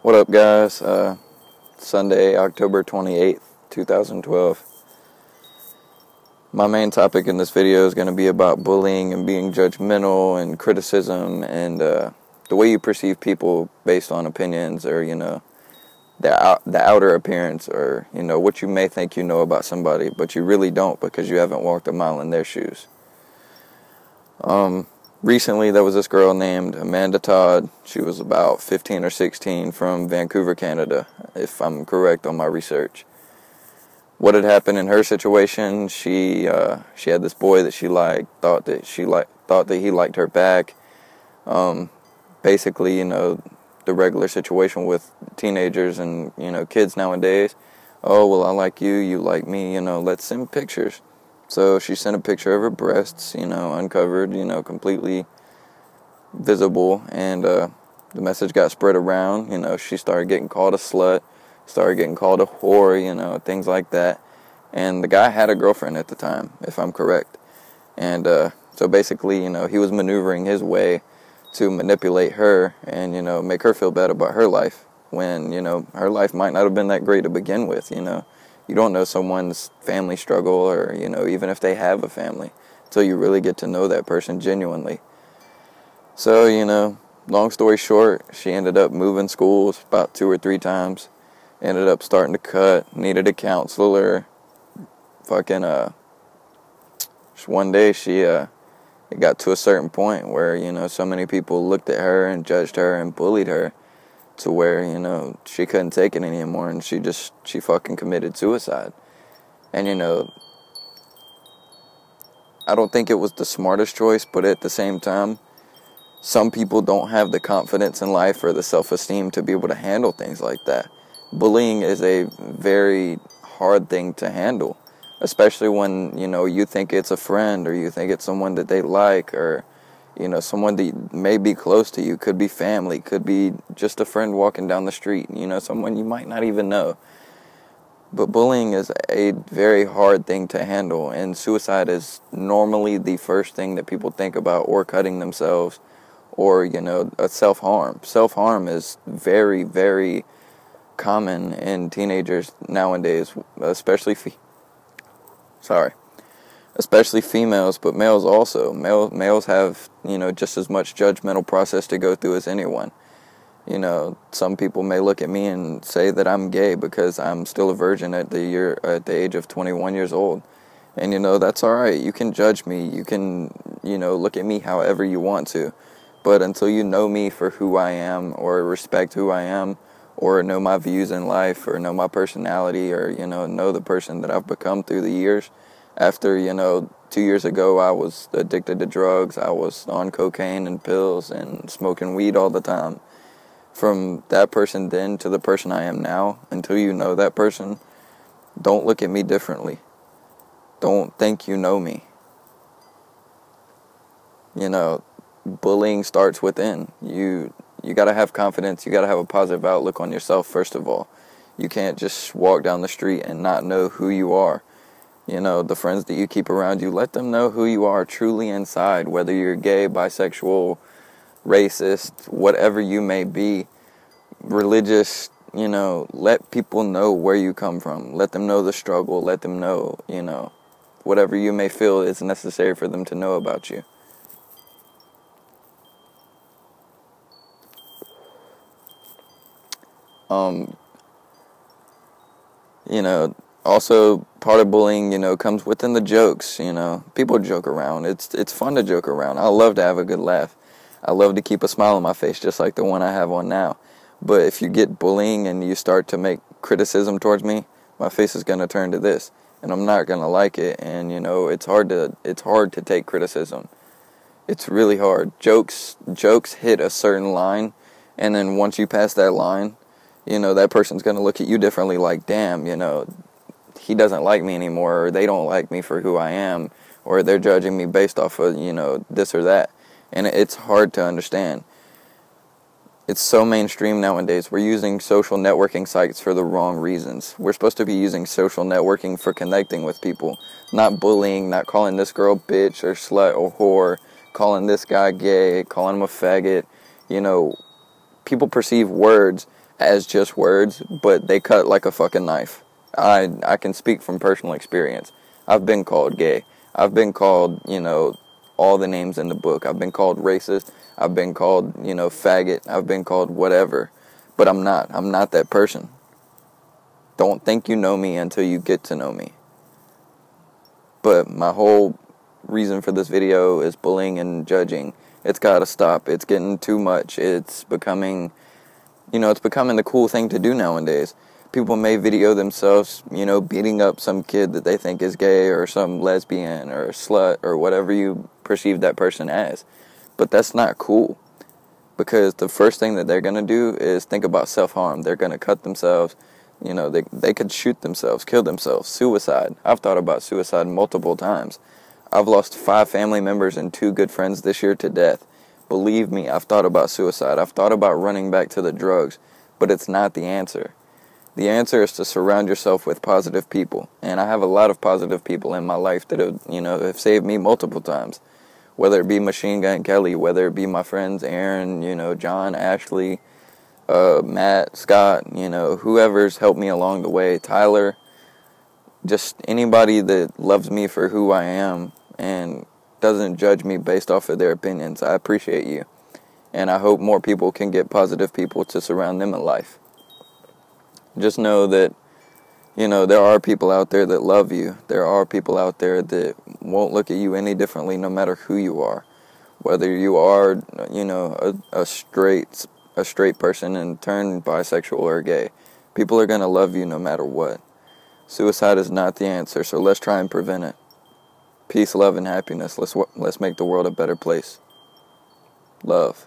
What up, guys? Sunday, October 28th, 2012. My main topic in this video is going to be about bullying and being judgmental and criticism and the way you perceive people based on opinions or, the outer appearance or, what you may think you know about somebody, but you really don't because you haven't walked a mile in their shoes. Recently, there was this girl named Amanda Todd. She was about 15 or 16 from Vancouver, Canada, if I'm correct on my research. What had happened in her situation, she had this boy that she liked, thought that he liked her back. Basically, the regular situation with teenagers and, kids nowadays. Oh, well, I like you, you like me, let's send pictures. So she sent a picture of her breasts, uncovered, completely visible, and the message got spread around. She started getting called a slut, started getting called a whore, things like that. And the guy had a girlfriend at the time, if I'm correct. And so basically, he was maneuvering his way to manipulate her and, make her feel bad about her life when, her life might not have been that great to begin with, You don't know someone's family struggle or, even if they have a family until you really get to know that person genuinely. So, long story short, she ended up moving schools about 2 or 3 times. Ended up starting to cut, needed a counselor. One day it got to a certain point where, so many people looked at her and judged her and bullied her to where, she couldn't take it anymore and she fucking committed suicide. And, I don't think it was the smartest choice, but at the same time, some people don't have the confidence in life or the self-esteem to be able to handle things like that. Bullying is a very hard thing to handle, especially when, you think it's a friend or you think it's someone that they like or, someone that may be close to you. Could be family, could be just a friend walking down the street, someone you might not even know. But bullying is a very hard thing to handle, and suicide is normally the first thing that people think about, or cutting themselves, or, a self-harm. Self-harm is very, very common in teenagers nowadays, especially females, but males also. Males have, just as much judgmental process to go through as anyone. Some people may look at me and say that I'm gay because I'm still a virgin at the age of 21 years old. And, that's all right. You can judge me. You can, look at me however you want to. But until you know me for who I am or respect who I am or know my views in life or know my personality or, know the person that I've become through the years. After, 2 years ago, I was addicted to drugs. I was on cocaine and pills and smoking weed all the time. From that person then to the person I am now, until you know that person, don't look at me differently. Don't think you know me. Bullying starts within. You got to have confidence. You got to have a positive outlook on yourself, first of all. You can't just walk down the street and not know who you are. The friends that you keep around you, let them know who you are truly inside, whether you're gay, bisexual, racist, whatever you may be, religious, let people know where you come from. Let them know the struggle. Let them know, whatever you may feel is necessary for them to know about you. Also part of bullying, comes within the jokes, people joke around. It's fun to joke around. I love to have a good laugh. I love to keep a smile on my face, just like the one I have on now. But if you get bullying and you start to make criticism towards me, my face is going to turn to this, and I'm not going to like it. And, it's hard to take criticism. It's really hard. Jokes hit a certain line, and then once you pass that line, that person's going to look at you differently, like, damn, he doesn't like me anymore, or they don't like me for who I am, or they're judging me based off of, this or that. And it's hard to understand. It's so mainstream nowadays. We're using social networking sites for the wrong reasons. We're supposed to be using social networking for connecting with people, not bullying, not calling this girl bitch or slut or whore, calling this guy gay, calling him a faggot. People perceive words as just words, but they cut like a fucking knife. I can speak from personal experience. I've been called gay. I've been called, all the names in the book. I've been called racist. I've been called, faggot. I've been called whatever. But I'm not. I'm not that person. Don't think you know me until you get to know me. But my whole reason for this video is bullying and judging. It's gotta stop. It's getting too much. It's becoming, it's becoming the cool thing to do nowadays. People may video themselves, beating up some kid that they think is gay or some lesbian or slut or whatever you perceive that person as. But that's not cool. Because the first thing that they're going to do is think about self-harm. They're going to cut themselves. They could shoot themselves, kill themselves, suicide. I've thought about suicide multiple times. I've lost 5 family members and 2 good friends this year to death. Believe me, I've thought about suicide. I've thought about running back to the drugs. But it's not the answer. The answer is to surround yourself with positive people. And I have a lot of positive people in my life that have saved me multiple times. Whether it be Machine Gun Kelly, whether it be my friends Aaron, John, Ashley, Matt, Scott, whoever's helped me along the way, Tyler, just anybody that loves me for who I am and doesn't judge me based off of their opinions. I appreciate you. And I hope more people can get positive people to surround them in life. Just know that, there are people out there that love you. There are people out there that won't look at you any differently no matter who you are. Whether you are, a straight person and turn bisexual or gay. People are going to love you no matter what. Suicide is not the answer, so let's try and prevent it. Peace, love, and happiness. Let's make the world a better place. Love.